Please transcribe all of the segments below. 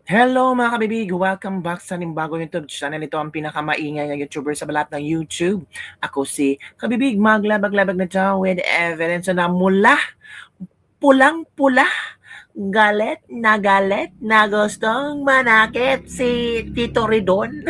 Hello mga kabibig! Welcome back sa bagong YouTube channel. Ito ang pinakamaingay na YouTuber sa balat ng YouTube. Ako si Kabibig, maglabag-labag na siya with evidence na mula pulang-pula, galit na gustong manakit si Tito Ridon.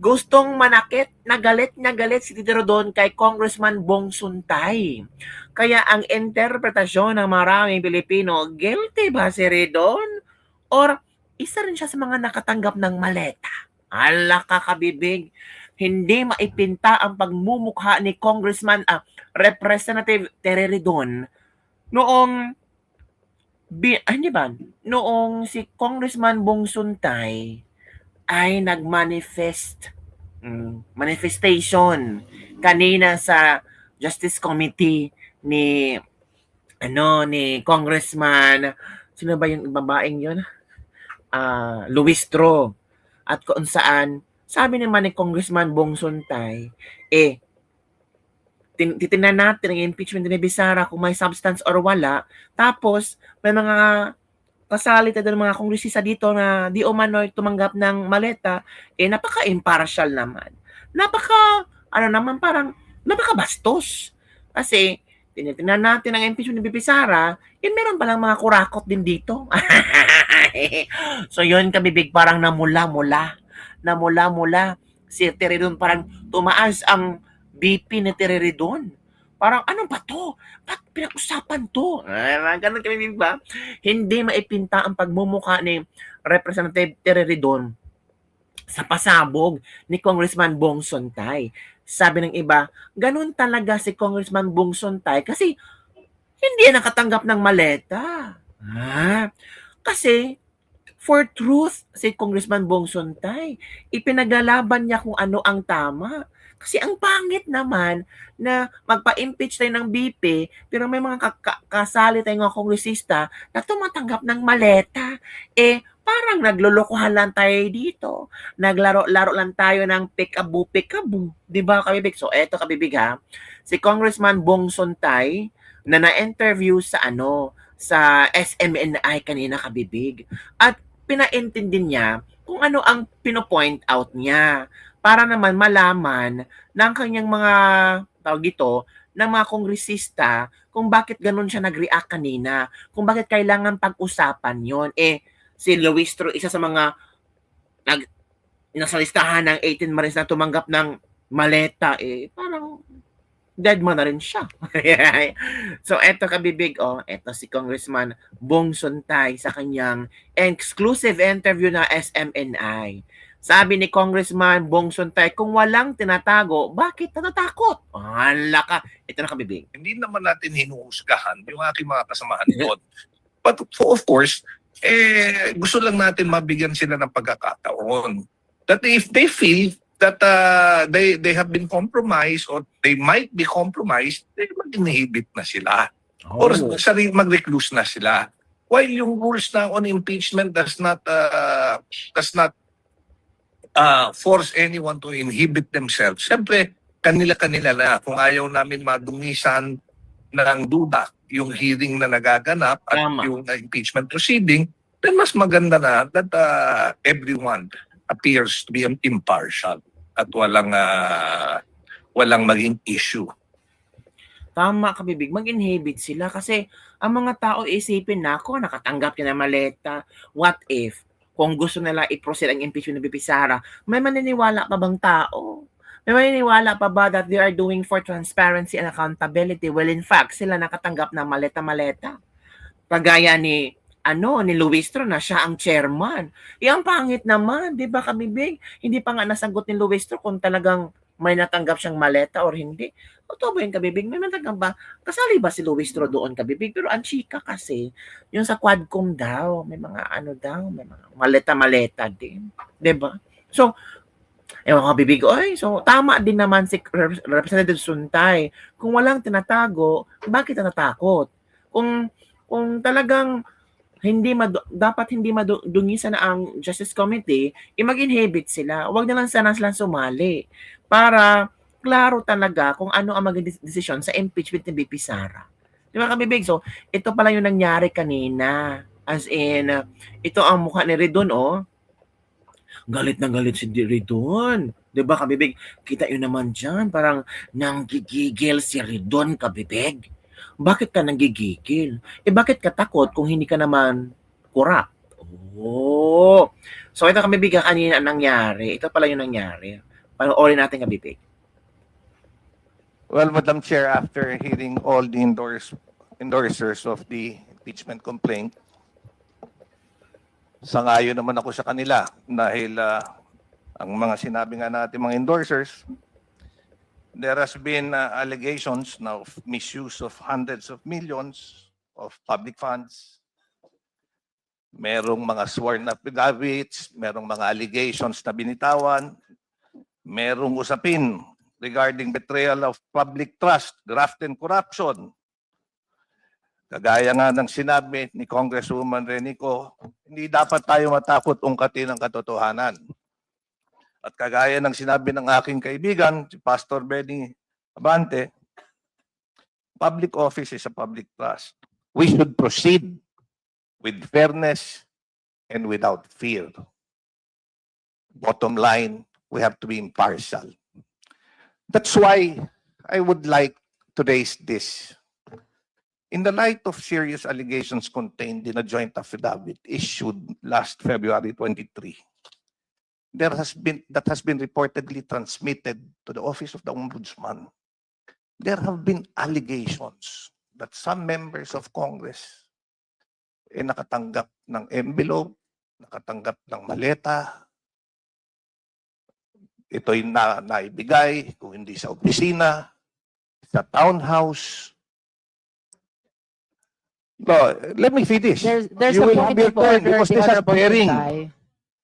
Gustong manakit na galit si Tito Ridon kay Congressman Bong Suntay. Kaya ang interpretasyon ng maraming Pilipino, guilty ba si Ridon? Or isa rin siya sa mga nakatanggap ng maleta? Ala ka kabibig, hindi maipinta ang pagmumukha ni Representative Tere Ridon noong hindi ba? Noong si Congressman Bong Suntay ay manifestation kanina sa Justice Committee ni ni Congressman, sino ba yung babaeng yun? Luistro. At kung saan sabi naman ni Congressman Bong Suntay, titingnan natin ang impeachment ni Bisara kung may substance or wala. Tapos, may mga kasali tayo ng mga kongresista dito na di umano'y tumanggap ng maleta, napaka-impartial naman. Parang napaka-bastos. Kasi, tinitingnan natin ang impeachment ni Bisara, meron palang mga kurakot din dito. So, yun kabibig, parang namula-mula. Si Teredon parang tumaas ang BP ni Teredon. Parang ano ba to? Ba't pinag-usapan to? Ganun kami ba? Hindi maipinta ang pagmumukha ni Representative Teredon sa pasabog ni Congressman Bong Suntay. Sabi ng iba, ganun talaga si Congressman Bong Suntay kasi hindi nakatanggap ng maleta. Kasi for truth, si Congressman Bong Suntay, ipinaglalaban niya kung ano ang tama. Kasi ang pangit naman na magpa-impeach tayo ng BP, pero may mga kasali tayong mga kongresista na tumatanggap ng maleta. Parang naglulukuhan lang tayo dito. Naglaro-laro lang tayo ng peekaboo. Di ba, kabibig? So, eto kabibig ha. Si Congressman Bong Suntay na na-interview sa sa SMNI kanina kabibig. At pinaintindi niya kung ano ang pino-point out niya para naman malaman ng kanyang mga ng mga kongresista kung bakit ganun siya nag-react kanina, kung bakit kailangan pag-usapan yon. Si Luistro, isa sa mga nasa listahan ng 18 Marines na tumanggap ng maleta, parang dead man na rin siya. So, eto kabibig, eto si Congressman Bong Suntay sa kanyang exclusive interview na SMNI. Sabi ni Congressman Bong Suntay, kung walang tinatago, bakit natatakot? Hala ka. Ito na kabibig. Hindi naman natin hinuhusgahan yung aking mga kasamahan doon. But of course, gusto lang natin mabigyan sila ng pagkakataon. That if they feel that they have been compromised or they might be compromised, mag-inhibit na sila. Or mag-recluse na sila. While yung rules na on impeachment does not force anyone to inhibit themselves. Siyempre, kanila-kanila na. Kung ayaw namin madungisan ng duda yung hearing na nagaganap at yung impeachment proceeding, then mas maganda na that everyone appears to be impartial at walang maging issue. Tama ka, bibig. Mag-inhibit sila kasi ang mga tao isipin na ako, nakatanggap ka ng maleta. What if? Kung gusto nila i-proceed ang impeachment ng BP Sara, may maniniwala pa bang tao? May maniniwala pa ba that they are doing for transparency and accountability? Well, in fact, sila nakatanggap ng maleta-maleta. Kagaya ni Luistro na siya ang chairman. Ang pangit naman, di ba kabibig? Hindi pa nga nasagot ni Luistro kung talagang may natanggap siyang maleta or hindi. Totoo ba yung kabibig? May natanggap ba? Kasali ba si Luistro doon kabibig? Pero ang chika kasi, yung sa Quadcom daw, may mga may mga maleta-maleta din. Di ba? So, ewan kabibig, so tama din naman si Representative Suntay. Kung walang tinatago, bakit natatakot? Kung talagang dapat hindi madungisan na ang Justice Committee, mag-inhibit sila. Huwag na lang sana silang sumali para klaro talaga kung ano ang maging desisyon sa impeachment ni BP Sara. Di ba kabibig? So, ito pala yung nangyari kanina. As in, ito ang mukha ni Ridon, oh. Galit na galit si Ridon. 'Di ba, kabibig? Kita yun naman dyan, parang nanggigigil si Ridon, kabibig. Bakit ka nanggigigil? Eh, bakit ka takot kung hindi ka naman corrupt? Oh. So, ito kabibig, kanina nangyari. Ito pala yung nangyari. Panoorin natin, kabibig. Well, Madam Chair, after hearing all the endorsers of the impeachment complaint, sangayon naman ako sa kanila dahil ang mga sinabi nga natin mga endorsers, there has been allegations now of misuse of hundreds of millions of public funds. Merong mga sworn affidavits, merong mga allegations na binitawan, merong usapin regarding betrayal of public trust, graft and corruption. Kagaya nga ng sinabi ni Congresswoman Renico, hindi dapat tayo matakot ungkatin ang katotohanan. At kagaya ng sinabi ng aking kaibigan, si Pastor Benny Abante, public office is a public trust. We should proceed with fairness and without fear. Bottom line, we have to be impartial. That's why I would like to raise this. In the light of serious allegations contained in a joint affidavit issued last February 23, that has been reportedly transmitted to the Office of the Ombudsman, there have been allegations that some members of Congress nakatanggap ng envelope, nakatanggap ng maleta, ito'y naibigay, kung hindi sa opisina, sa townhouse. No, let me finish. There's You a will point have your of turn order, because the this has Honorable bearing. Santay.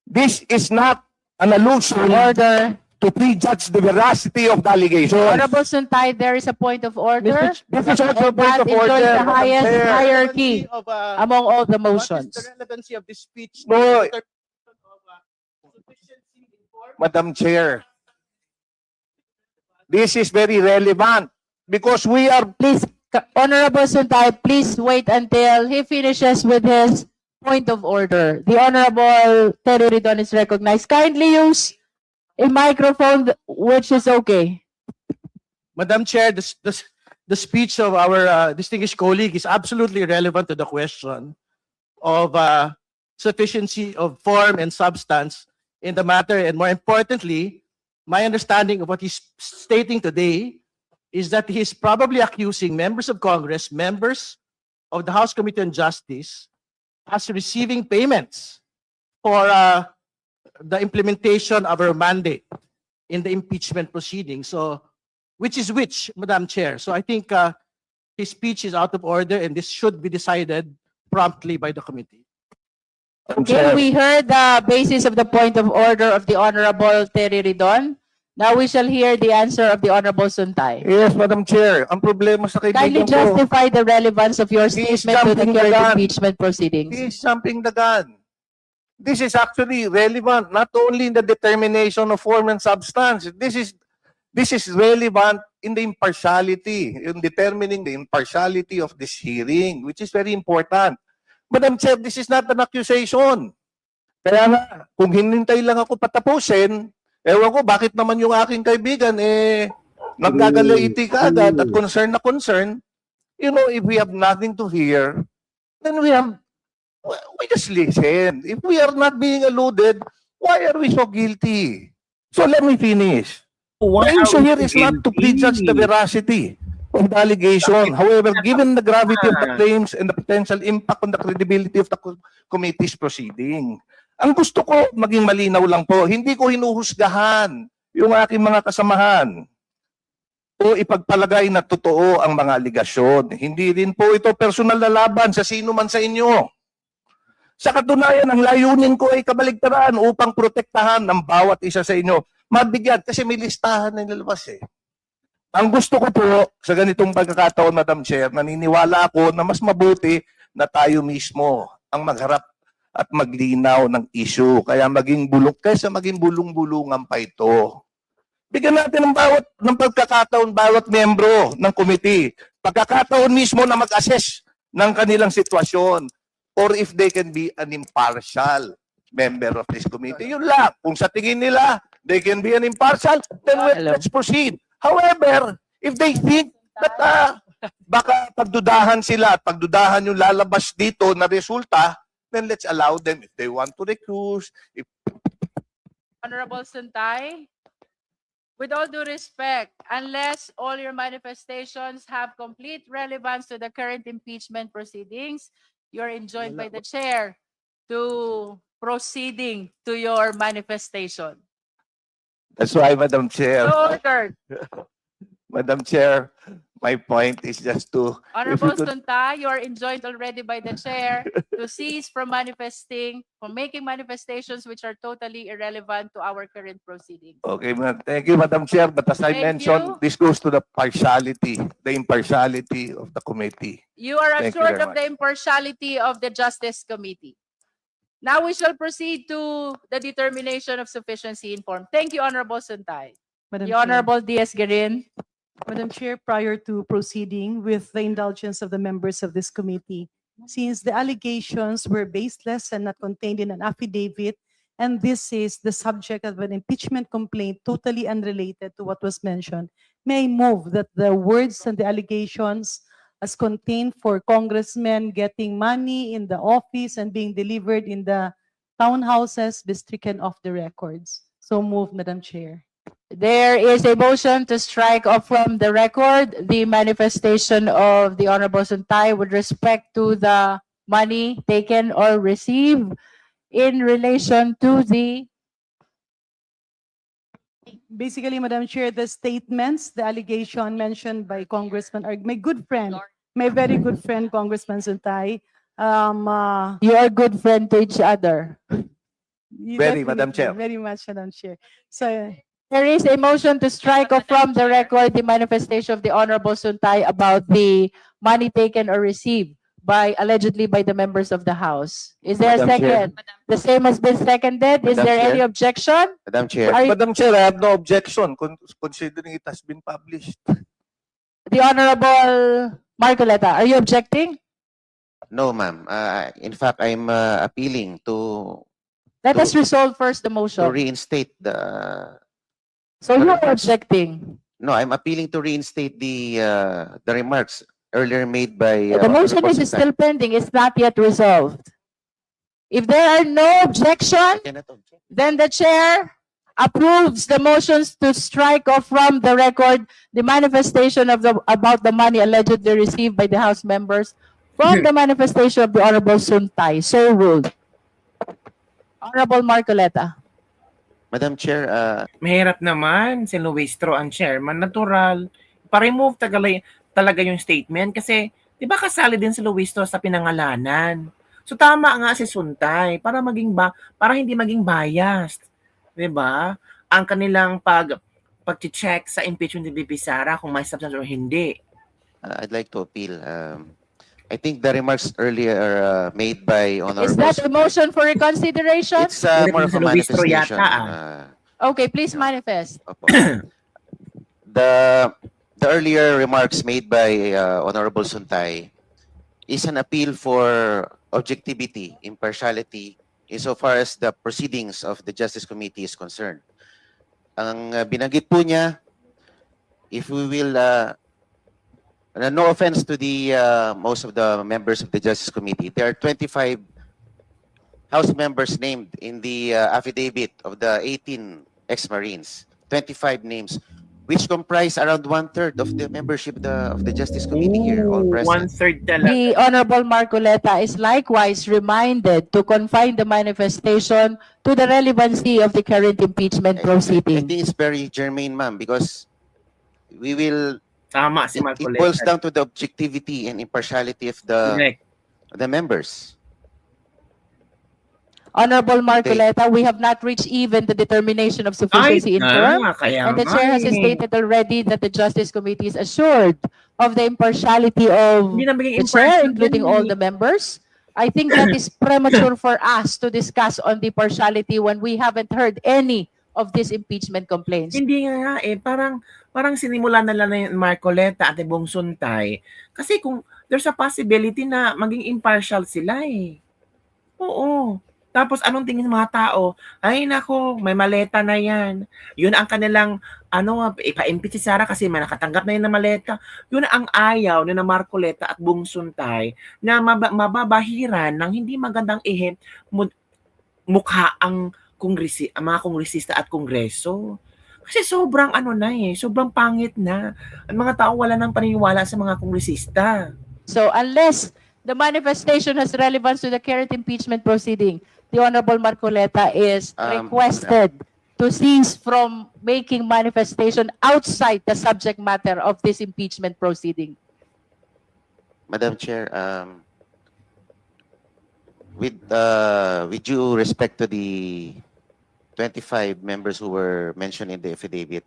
This is not an allusion Order. to prejudge the veracity of the allegation. Honorable Santay, there is a point of order. This is also a And point that of enjoys order. the highest Madam Chair. hierarchy Of, among all the what is motions. the relevancy of this speech? No. Sufficiency in form? Madam Chair, this is very relevant because we are Please, Honorable Santay, please wait until he finishes with his point of order. The Honorable Terry Ridon is recognized. Kindly use a microphone which is okay. Madam Chair, the speech of our distinguished colleague is absolutely relevant to the question of sufficiency of form and substance in the matter. And more importantly, my understanding of what he's stating today is that he is probably accusing members of Congress, members of the House Committee on Justice, as receiving payments for the implementation of our mandate in the impeachment proceeding. So, which is which, Madam Chair? So I think his speech is out of order and this should be decided promptly by the committee. Okay, we heard the basis of the point of order of the Honorable Terry Ridon. Now we shall hear the answer of the Honorable Suntay. Yes, Madam Chair. Ang problema sa Kindly kaibigan ko, justify the relevance of your He is statement to the jumping current the gun. impeachment proceedings. he is jumping the gun. This is actually relevant not only in the determination of form and substance. This is relevant in the impartiality, in determining the impartiality of this hearing, which is very important. Madam Chair, this is not an accusation. Kaya nga, kung hinintay lang ako patapusin, ewan ko, bakit naman yung aking kaibigan, nagkagalaiti ka agad at concern na concern. You know, if we have nothing to hear, then we just listen. If we are not being alluded, why are we so guilty? So let me finish. Why The issue are here we is not to prejudge the guilty? veracity of the allegation. However, given the gravity of the claims and the potential impact on the credibility of the committee's proceeding, ang gusto ko maging malinaw lang po, hindi ko hinuhusgahan yung aking mga kasamahan o ipagpalagay na totoo ang mga aligasyon. Hindi rin po ito personal na laban sa sino man sa inyo. Sa katunayan, ang layunin ko ay kabaligtaran upang protektahan ng bawat isa sa inyo. Mabigyan, kasi may listahan na nilabas eh. Ang gusto ko po sa ganitong pagkakataon, Madam Chair, naniniwala ako na mas mabuti na tayo mismo ang magharap at maglinaw ng issue. Kaya maging kaysa maging bulong-bulungan pa ito. Bigyan natin ng pagkakataon bawat membro ng committee. Pagkakataon mismo na mag-assess ng kanilang sitwasyon. or if they can be an impartial member of this committee. Yun lang. Kung sa tingin nila, they can be an impartial, then let's proceed. However, if they think that baka pagdudahan sila at pagdudahan yung lalabas dito na resulta, then let's allow them if they want to recuse. If Honorable Suntay, with all due respect, unless all your manifestations have complete relevance to the current impeachment proceedings, you're enjoined by the chair to proceeding to your manifestation. That's why, Madam Chair, So ordered. Madam Chair, my point is just to Honorable could- Suntay, you are enjoined already by the chair to cease from manifesting, from making manifestations which are totally irrelevant to our current proceedings. Okay, thank you, Madam Chair. But as I Thank mentioned, you. this goes to the impartiality of the committee. You are Thank you assured very of the impartiality of the Justice Committee. Now we shall proceed to the determination of sufficiency in form. Thank you, Honorable Suntay. Madam The Chair. Honorable Diaz-Guerin. Madam Chair, prior to proceeding with the indulgence of the members of this committee, since the allegations were baseless and not contained in an affidavit, and this is the subject of an impeachment complaint totally unrelated to what was mentioned, may I move that the words and the allegations as contained for congressmen getting money in the office and being delivered in the townhouses be stricken off the records. So moved, Madam Chair. There is a motion to strike off from the record the manifestation of the Honorable Suntay with respect to the money taken or received in relation to the Basically, Madam Chair, the statements, the allegation mentioned by Congressman, or my good friend, my very good friend, Congressman Suntay, you are good friend to each other. Very, Madam Chair. Very much, Madam Chair. So, There is a motion to strike off from the record the manifestation of the Honorable Suntay about the money taken or received allegedly by the members of the House. Is there a Madam Chair. second? The same has been seconded. Is Madam there any Chair. objection? Madam Chair. Are you- Madam Chair, I have no objection considering it has been published. The Honorable Marcoleta, are you objecting? No, ma'am. In fact, I'm appealing to Let us resolve first the to motion. reinstate the. So you are objecting. No, I'm appealing to reinstate the remarks earlier made by. The motion Honorable is Suntay. still pending. It's not yet resolved. If there are no objection, I cannot object. then the chair approves the motions to strike off from the record the manifestation of about the money allegedly received by the House members from the manifestation of the Honorable Suntay. So ruled. Honorable Marcoleta. Madam Chair, Mahirap naman si Luistro ang chairman. Natural. Pa-remove talaga yung statement kasi di ba kasali din si Luistro sa pinangalanan. So tama nga si Suntay para para hindi maging biased. Di ba? Ang kanilang pag-check sa impeachment ni BP Sara kung may substance or hindi. I'd like to appeal. I think the remarks earlier made by Honorable. Is that a motion for reconsideration? It's more of a Sa Luistro manifestation. yata, Okay, please manifest. Opo. The earlier remarks made by Honorable Suntay is an appeal for objectivity, impartiality, insofar as the proceedings of the Justice Committee is concerned. Ang binanggit po niya, if we will, no offense to the most of the members of the Justice Committee, there are 25 House members named in the affidavit of the 18 ex-Marines, 25 names, which comprise around 1/3 of the membership of the Justice Committee here, all present. 1/3 talaga. The Honorable Marcoleta is likewise reminded to confine the manifestation to the relevancy of the current impeachment I proceeding. think it's very germane, ma'am, because we will, Tama si it Marcoleta. boils down to the objectivity and impartiality of Correct. the members. Honorable Marcoleta, we have not reached even the determination of sufficiency in form. Kaya And the chair has nga eh. stated already that the Justice Committee is assured of the impartiality of Hindi na maging the chair, impartial including yan all eh. the members. I think that is premature for us to discuss on the partiality when we haven't heard any of these impeachment complaints. Hindi nga eh, parang sinimula na lang yung Marcoleta at Bong Suntay. Kasi kung there's a possibility na maging impartial sila eh. Oo. Tapos anong tingin ng mga tao? Ay nako, may maleta na yan. Yun ang kanilang ipa-impeach si Sara kasi may nakatanggap na yun na maleta. Yun ang ayaw ni na Marcoleta at Bong Suntay na mababahiran ng hindi magandang mukha ang mga kongresista at kongreso. Kasi sobrang sobrang pangit na. Ang mga tao wala nang paniniwala sa mga kongresista. So unless the manifestation has relevance to the current impeachment proceeding, the Honorable Marcoleta is requested to cease from making manifestation outside the subject matter of this impeachment proceeding. Madam Chair, with due respect to the 25 members who were mentioned in the affidavit,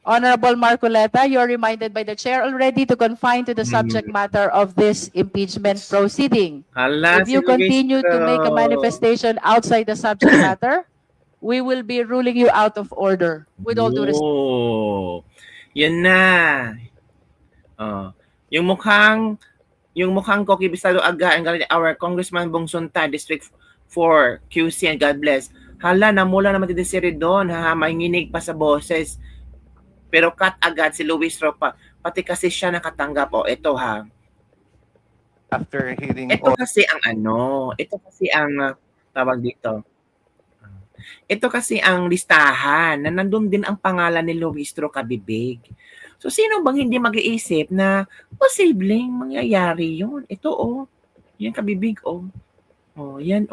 Honorable Marcoleta, you're reminded by the chair already to confine to the subject matter of this impeachment proceeding. Hala, If you continue to make a manifestation outside the subject matter, we will be ruling you out of order. With all due respect. Oh, yan na. Oh, yung mukhang Coqui Bisado Aga and our Congressman Bong Suntay, District 4, QC, and God bless. Hala, namula naman si doon, manginig pa sa boses. Pero cut agad si Luis Ropa, pati kasi siya nakatanggap. O, ito ha. After hearing Ito all, kasi ang tawag dito. Ito kasi ang listahan na nandun din ang pangalan ni Luis Kabibig. So, sino bang hindi mag-iisip na posibleng mangyayari yun? Ito, yan Kabibig, yan,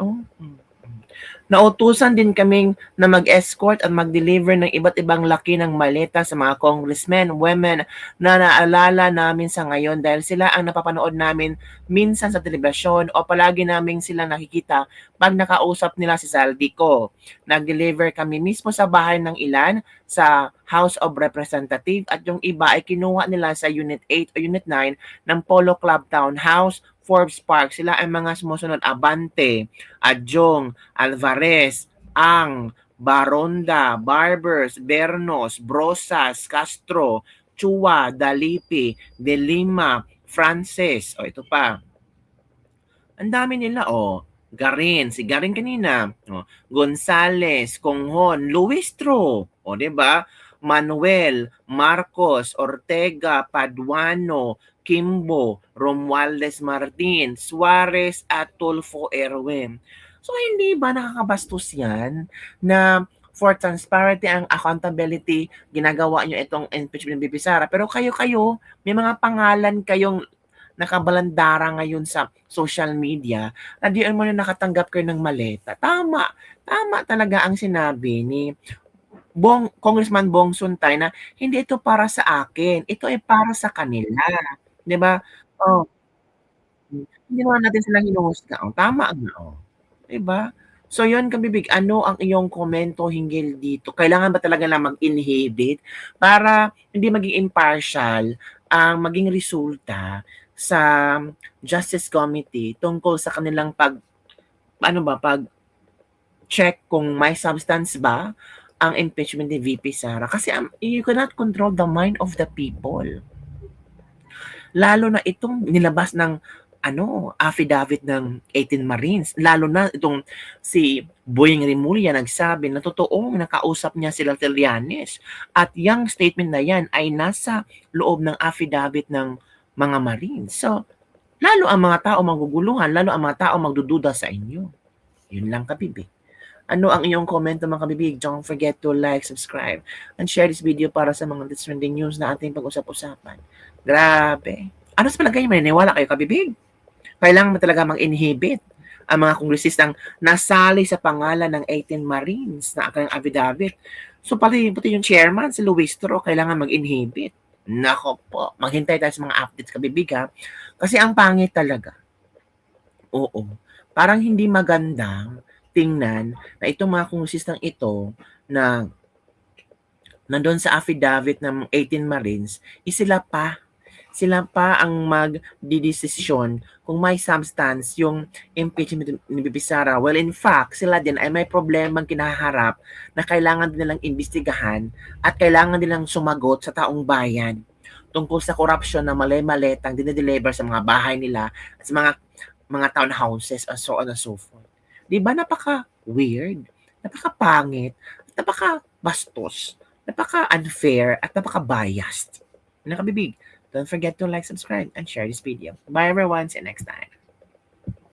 Nautusan din kaming na mag-escort at mag-deliver ng iba't ibang laki ng maleta sa mga congressmen, women na naalala namin sa ngayon dahil sila ang napapanood namin minsan sa telebisyon o palagi namin silang nakikita pag nakausap nila si Saldico. Nag-deliver kami mismo sa bahay ng ilan sa House of Representatives at yung iba ay kinuha nila sa Unit 8 o Unit 9 ng Polo Club Townhouse, Forbes Park. Sila ay mga sumusunod: Abante, Adjong, Alvarez, Ang, Baronda, Barbers, Bernos, Brosas, Castro, Chua, Dalipi, De Lima, Frances. Ito pa. Ang dami nila, Garin, si Garin kanina. Gonzales, Conghon, Luistro. 'Di ba? Manuel, Marcos, Ortega, Paduano, Kimbo, Romualdez Martin, Suarez at Tulfo Erwin. So hindi ba nakakabastos yan na for transparency and accountability, ginagawa nyo itong impeachment ni Bibi Sara. Pero kayo, may mga pangalan kayong nakabalandara ngayon sa social media na di mo na nakatanggap kayo ng maleta. Tama talaga ang sinabi ni Congressman Bong Suntay na hindi ito para sa akin, ito ay para sa kanila. 'Di ba? Hindi naman natin sila hinuhusga. Tama nga. 'Di ba? So yun Kabibig, ano ang iyong komento hinggil dito? Kailangan ba talaga na mag-inhibit para hindi maging impartial ang maging resulta sa Justice Committee tungkol sa kanilang pag check kung may substance ba ang impeachment ni VP Sara? Kasi you cannot control the mind of the people. Lalo na itong nilabas ng affidavit ng 18 Marines. Lalo na itong si Boying Rimulya nagsabi na totoong nakausap niya sila Trillanes. At yung statement na yan ay nasa loob ng affidavit ng mga Marines. So, lalo ang mga tao maguguluhan, lalo ang mga tao magdududa sa inyo. Yun lang Kabibig. Ano ang iyong komento mga Kabibig? Don't forget to like, subscribe, and share this video para sa mga trending news na ating pag-usap-usapan. Grabe. Ano sa palagay mo? Naniniwala kayo Kabibig? Kailangan mo talaga mag-inhibit ang mga kongresistang nasali sa pangalan ng 18 Marines na kanilang affidavit. So pati yung chairman, si Luistro, kailangan mag-inhibit. Nako po, maghintay tayo sa mga updates Kabibig ha. Kasi ang pangit talaga. Oo. Parang hindi magandang tingnan na itong mga kongresistang ito na nandun sa affidavit ng 18 Marines, sila pa ang magdidesisyon kung may substance yung impeachment ni Bibi Sara. Well, in fact, sila din ay may problemang kinaharap na kailangan din nilang imbestigahan at kailangan nilang sumagot sa taong bayan tungkol sa korupsyon na mali-maletang dinideliver sa mga bahay nila at sa mga townhouses and so on and so forth. Di ba napaka-weird, napaka-pangit, napaka-bastos, napaka-unfair, at napaka-biased. Mga kabibig, don't forget to like, subscribe, and share this video. Bye everyone, see you next time.